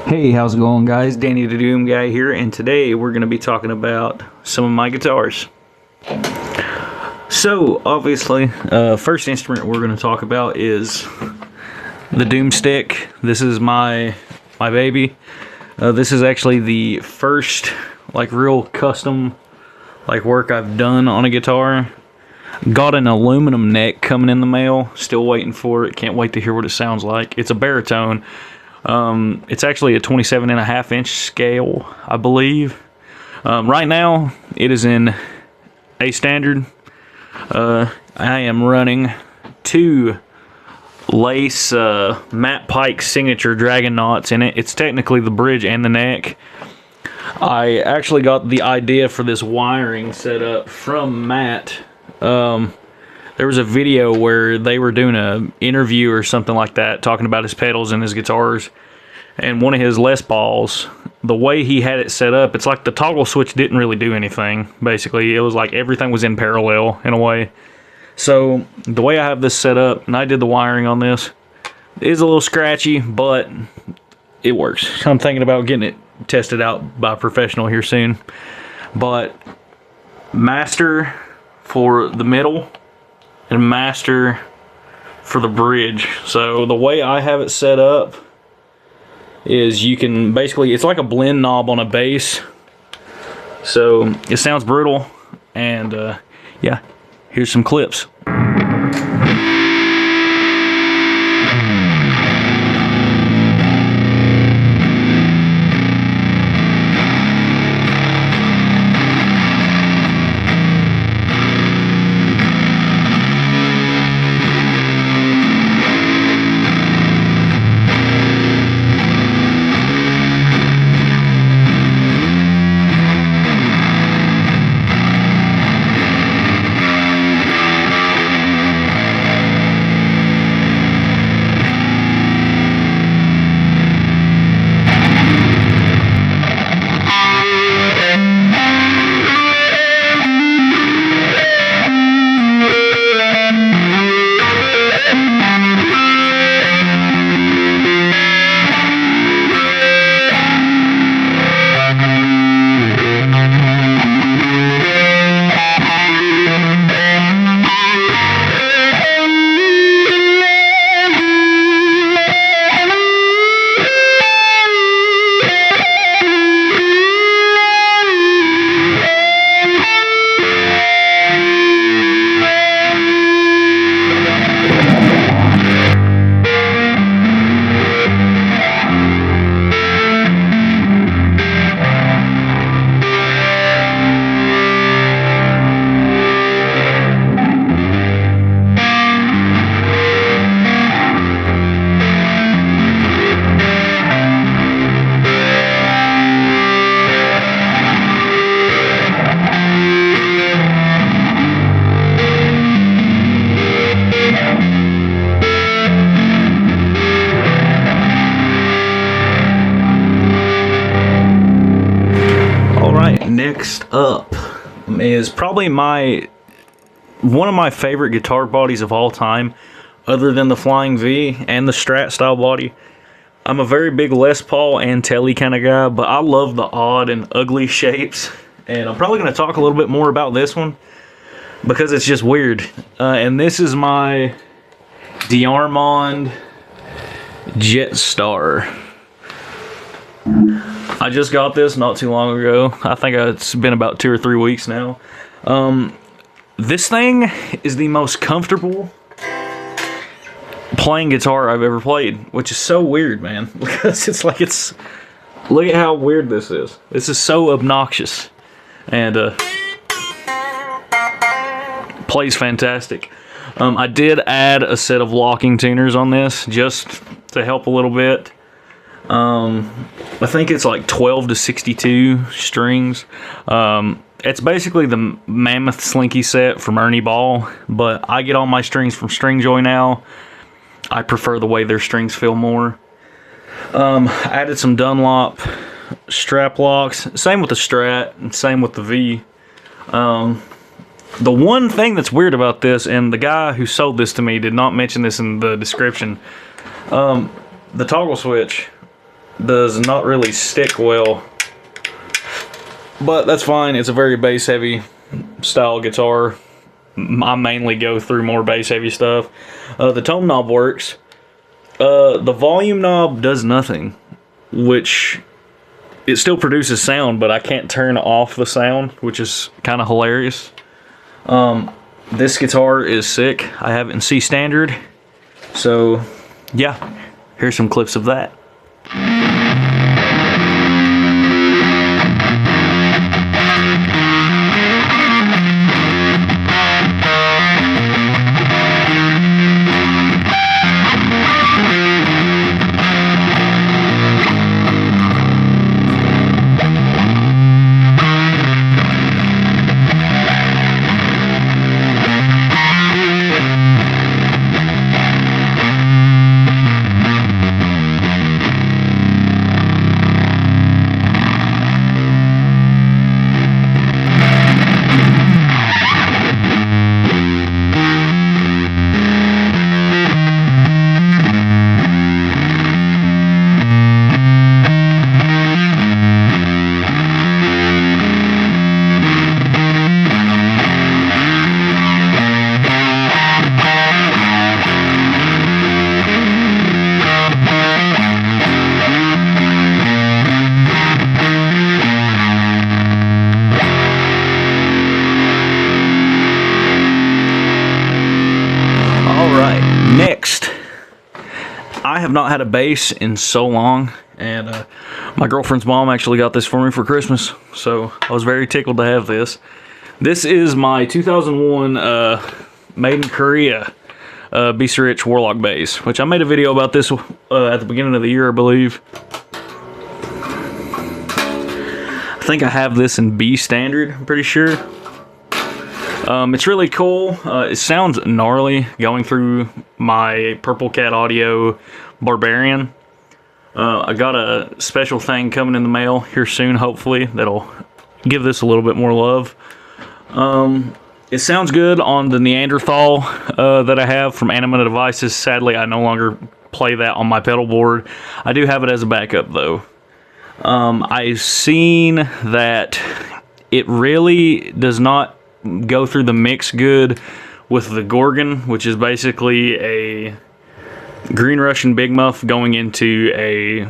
Hey, how's it going, guys? Danny the Doom Guy here, and today we're going to be talking about some of my guitars. So, obviously, first instrument we're going to talk about is the Doom Stick. This is my baby. This is actually the first real custom work I've done on a guitar. Got an aluminum neck coming in the mail. Still waiting for it. Can't wait to hear what it sounds like. It's a baritone. It's actually a 27.5-inch scale, I believe. Right now, it is in A standard. I am running two lace Matt Pike signature dragon knots in it. It's technically the bridge and the neck. I actually got the idea for this wiring set up from Matt. There was a video where they were doing an interview or something like that, talking about his pedals and his guitars, and one of his Les Pauls, the way he had it set up, it's like the toggle switch didn't really do anything. Basically, it was like everything was in parallel in a way. So the way I have this set up, and I did the wiring on this, it is a little scratchy, but it works. I'm thinking about getting it tested out by a professional here soon. But master for the middle and master for the bridge. So the way I have it set up is you can basically, it's like a blend knob on a bass. So it sounds brutal, and yeah, here's some clips. Next up is probably one of my favorite guitar bodies of all time, other than the Flying V and the Strat style body. I'm a very big Les Paul and Telly kind of guy, but I love the odd and ugly shapes, and I'm probably going to talk a little bit more about this one because it's just weird. And this is my D'Armond Jetstar. I just got this not too long ago. I think it's been about 2 or 3 weeks now. This thing is the most comfortable playing guitar I've ever played, which is so weird, man. Because look at how weird this is. This is so obnoxious, and plays fantastic. I did add a set of locking tuners on this just to help a little bit. I think it's like 12 to 62 strings. It's basically the Mammoth Slinky set from Ernie Ball, but I get all my strings from Stringjoy now. I prefer the way their strings feel more. Added some Dunlop strap locks. Same with the Strat, and same with the V. The one thing that's weird about this, and the guy who sold this to me did not mention this in the description, the toggle switch does not really stick well, but that's fine. It's a very bass heavy style guitar. I mainly go through more bass heavy stuff. The tone knob works. The volume knob does nothing, which it still produces sound, but I can't turn off the sound, which is kind of hilarious. This guitar is sick. I have it in C standard, so yeah, here's some clips of that. Next, I have not had a bass in so long, and my girlfriend's mom actually got this for me for Christmas, so I was very tickled to have this. This is my 2001 made in Korea Beast Rich Warlock bass, which I made a video about this at the beginning of the year, I believe. I think I have this in B standard, I'm pretty sure. It's really cool. It sounds gnarly going through my Purple Cat Audio Barbarian. I got a special thing coming in the mail here soon, hopefully, that'll give this a little bit more love. It sounds good on the Neanderthal that I have from Anima Devices. Sadly, I no longer play that on my pedal board. I do have it as a backup, though. I've seen that it really does not go through the mix good with the Gorgon, which is basically a Green Russian Big Muff going into a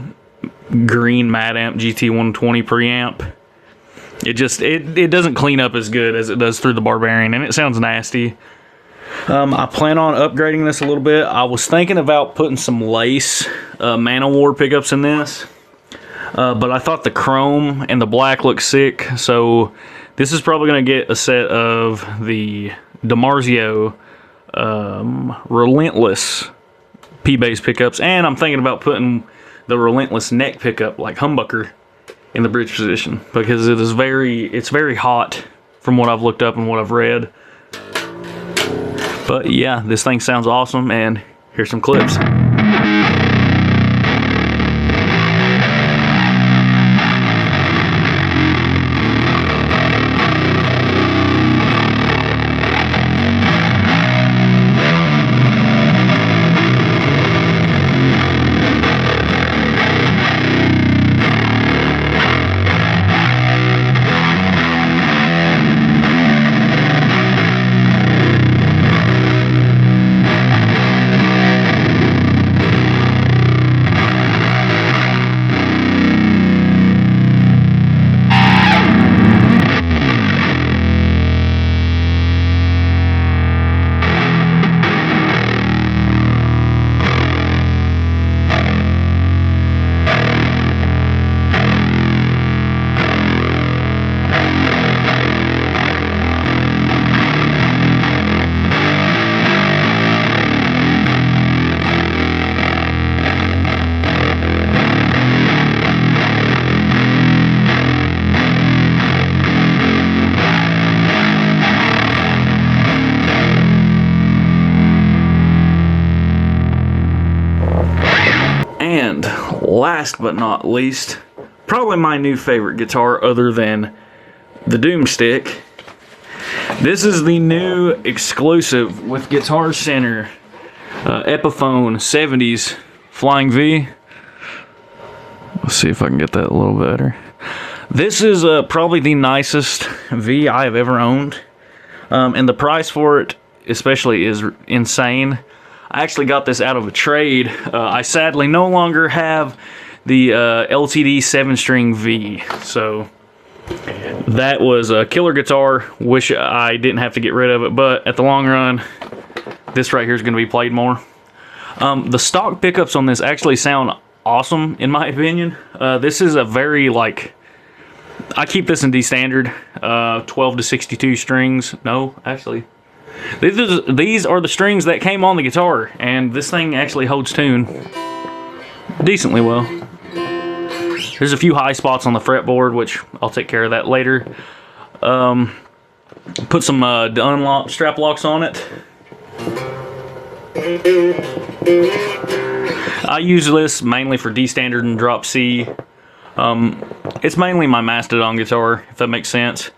green Mad Amp GT120 preamp. It doesn't clean up as good as it does through the Barbarian, and it sounds nasty. I plan on upgrading this a little bit. I was thinking about putting some lace Man-O-War pickups in this, but I thought the chrome and the black looked sick, so this is probably going to get a set of the DiMarzio Relentless P-Bass pickups, and I'm thinking about putting the Relentless neck pickup like humbucker in the bridge position, because it's very hot from what I've looked up and what I've read. But yeah, this thing sounds awesome, and here's some clips. And last but not least, probably my new favorite guitar other than the Doomstick. This is the new exclusive with Guitar Center Epiphone 70s Flying V. Let's see if I can get that a little better. This is probably the nicest V I have ever owned. And the price for it especially is insane. I actually got this out of a trade. I sadly no longer have the LTD 7-string V. So that was a killer guitar. Wish I didn't have to get rid of it, but at the long run, this right here is going to be played more. The stock pickups on this actually sound awesome, in my opinion. This is a very, like, I keep this in D standard, 12 to 62 strings. No, actually, these are the strings that came on the guitar, and this thing actually holds tune decently well. There's a few high spots on the fretboard, which I'll take care of that later. Put some Dunlop strap locks on it. I use this mainly for D standard and drop C. It's mainly my Mastodon guitar, if that makes sense.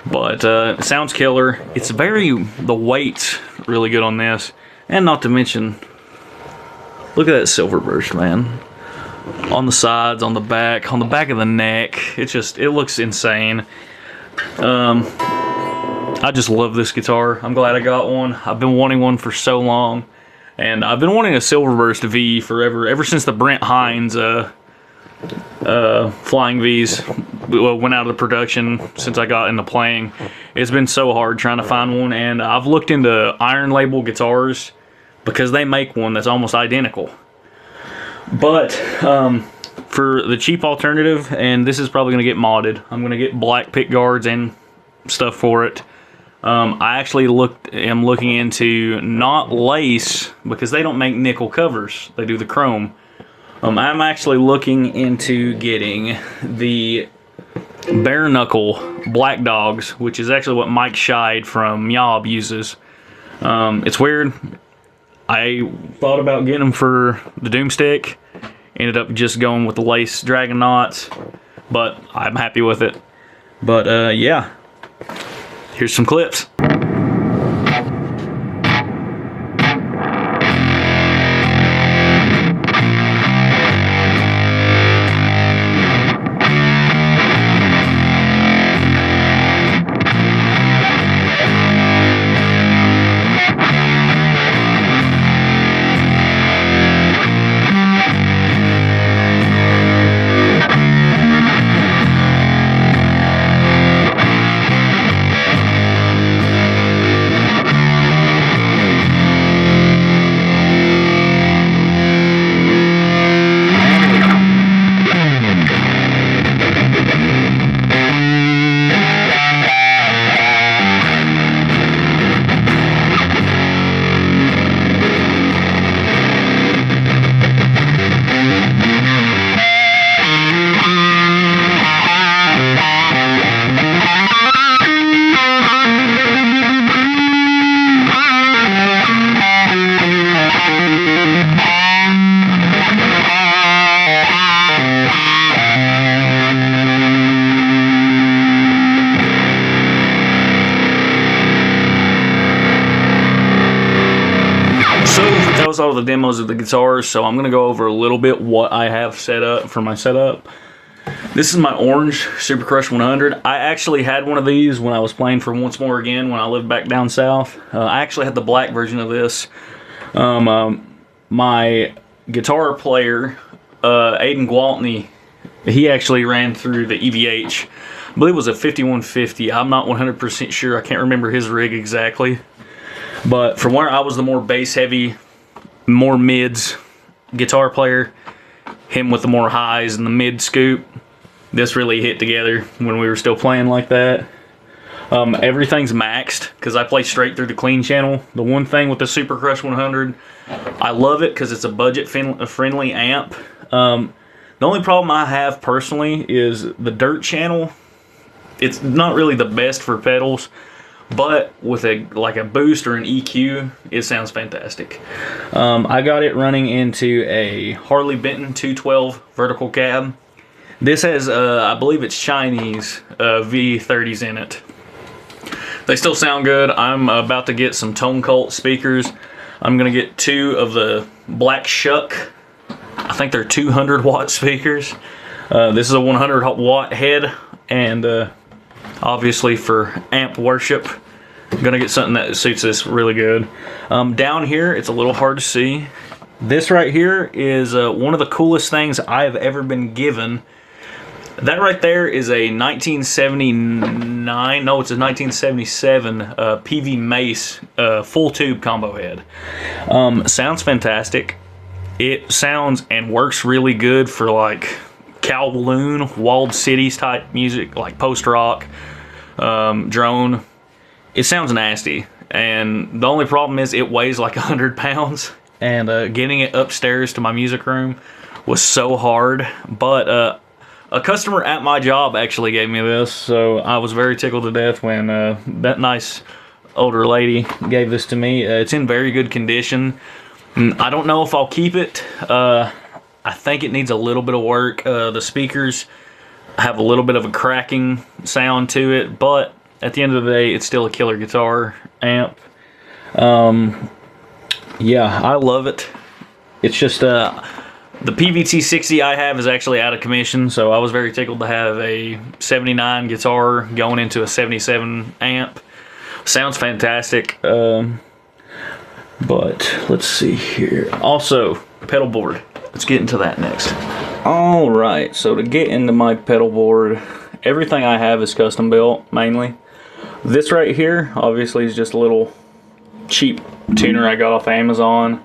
But it sounds killer. It's the weight's really good on this. And not to mention, look at that silver burst, man. On the sides, on the back of the neck. It looks insane. I just love this guitar. I'm glad I got one. I've been wanting one for so long. And I've been wanting a Silverburst V forever, ever since the Brent Hines Flying V's went out of production. Since I got into playing, it's been so hard trying to find one. And I've looked into Iron Label guitars because they make one that's almost identical. But for the cheap alternative, and this is probably going to get modded, I'm going to get black pick guards and stuff for it. I actually am looking into not lace, because they don't make nickel covers. They do the chrome. I'm actually looking into getting the bare knuckle black dogs, which is actually what Mike Scheid from Yob uses. It's weird. I thought about getting them for the Doomstick. Ended up just going with the lace dragon knots, but I'm happy with it. But yeah, here's some clips. That was all the demos of the guitars, so I'm going to go over a little bit what I have set up for my setup. This is my orange Super Crush 100. I actually had one of these when I was playing for Once More Again when I lived back down south. I actually had the black version of this. My guitar player, Aiden Gwaltney, he actually ran through the EVH. I believe it was a 5150. I'm not 100% sure. I can't remember his rig exactly. But from where I was the more bass heavy, more mids guitar player, him with the more highs and the mid scoop, this really hit together when we were still playing like that. Everything's maxed because I play straight through the clean channel. The one thing with the Super Crush 100, I love it because it's a budget friendly amp. The only problem I have personally is the dirt channel. It's not really the best for pedals, but with a boost or an EQ, it sounds fantastic. I got it running into a Harley Benton 212 vertical cab. This has, I believe it's Chinese V30s in it. They still sound good. I'm about to get some Tone Cult speakers. I'm gonna get 2 of the Black Shuck. I think they're 200 watt speakers. This is a 100 watt head, and obviously for amp worship, I'm gonna get something that suits this really good. Down here, it's a little hard to see. This right here is one of the coolest things I have ever been given. That right there is a 1979, no, it's a 1977 PV Mace full tube combo head. Sounds fantastic. It sounds and works really good for like Kowloon, walled cities type music, like post rock, drone. It sounds nasty, and the only problem is it weighs like 100 pounds, and getting it upstairs to my music room was so hard. But a customer at my job actually gave me this, so I was very tickled to death when that nice older lady gave this to me. It's in very good condition. I don't know if I'll keep it. I think it needs a little bit of work. The speakers have a little bit of a cracking sound to it, but at the end of the day, it's still a killer guitar amp. Yeah, I love it. It's just the PVT-60 I have is actually out of commission, so I was very tickled to have a 79 guitar going into a 77 amp. Sounds fantastic. But let's see here. Also, pedal board. Let's get into that next. Alright, so to get into my pedal board, everything I have is custom built, mainly. This right here, obviously, is just a little cheap tuner I got off Amazon.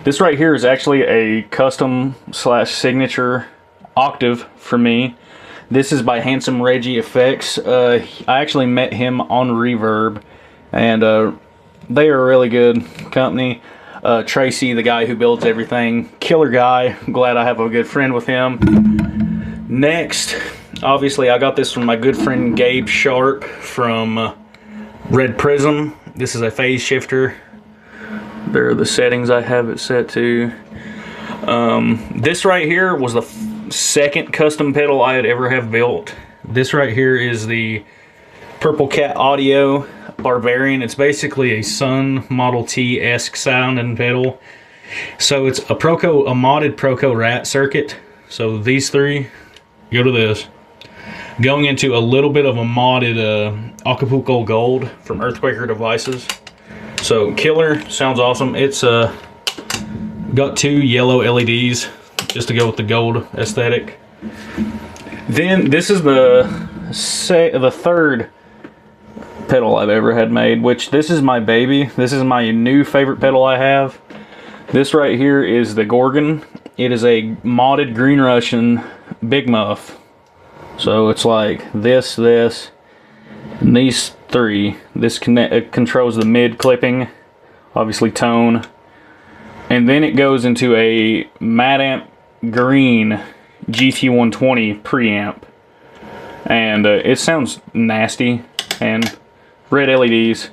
This right here is actually a custom / signature octave for me. This is by Handsome Reggie Effects. I actually met him on Reverb, and they are a really good company. Tracy, the guy who builds everything, killer guy. Glad I have a good friend with him. Next, obviously I got this from my good friend Gabe Sharp from Red Prism. This is a phase shifter. There are the settings I have it set to. This right here was the second custom pedal I had ever have built. This right here is the Purple Cat Audio Barbarian. It's basically a Sun Model T-esque sounding pedal. So it's a modded Proco Rat circuit. So these three go to this. Going into a little bit of a modded Acapulco Gold from Earthquaker Devices. So killer, sounds awesome. It's got 2 yellow LEDs just to go with the gold aesthetic. Then this is the third pedal I've ever had made, which this is my baby. This is my new favorite pedal I have. This right here is the Gorgon. It is a modded Green Russian Big Muff. So it's like this, and these three. This controls the mid clipping, obviously tone, and then it goes into a Mad Amp Green GT120 preamp, and it sounds nasty, and red LEDs.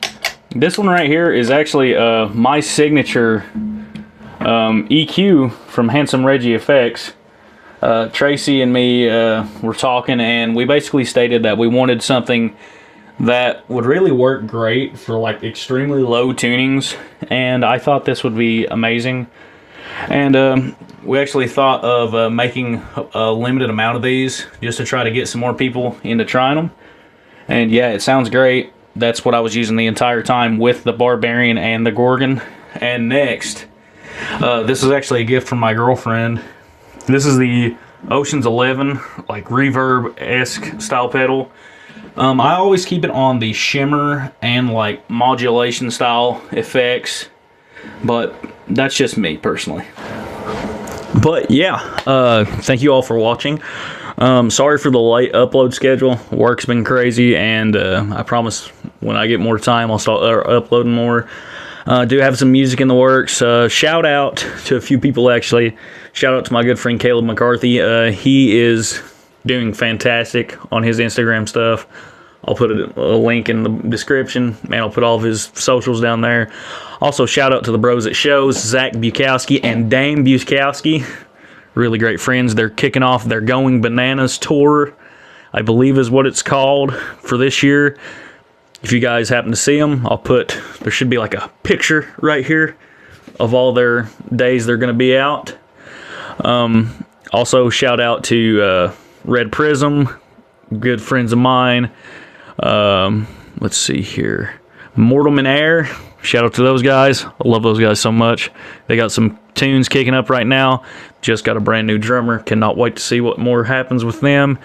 This one right here is actually my signature EQ from Handsome Reggie Effects. Tracy and me were talking, and we basically stated that we wanted something that would really work great for like extremely low tunings, and I thought this would be amazing. And we actually thought of making a limited amount of these just to try to get some more people into trying them. And yeah, it sounds great. That's what I was using the entire time with the Barbarian and the Gorgon. And next, this is actually a gift from my girlfriend. This is the Ocean's 11, like reverb-esque style pedal. I always keep it on the shimmer and like modulation style effects, but that's just me personally. But yeah, thank you all for watching. Sorry for the late upload schedule. Work's been crazy, and I promise when I get more time I'll start uploading more. Do have some music in the works. Shout out to a few people actually. Shout out to my good friend Caleb McCarthy. He is doing fantastic on his Instagram stuff. I'll put a link in the description, and I'll put all of his socials down there. Also, shout out to the bros at shows, Zach Bukowski and Dame Bukowski. Really great friends. They're kicking off their Going Bananas tour, I believe is what it's called, for this year. If you guys happen to see them, there should be like a picture right here of all their days they're going to be out. Also, shout out to Red Prism, good friends of mine. Let's see here. Mortalman Air, shout out to those guys. I love those guys so much. They got some tunes kicking up right now. Just got a brand new drummer. Cannot wait to see what more happens with them.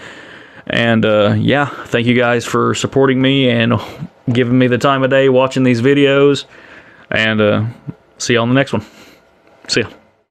And yeah, thank you guys for supporting me and giving me the time of day watching these videos. And see you on the next one. See ya.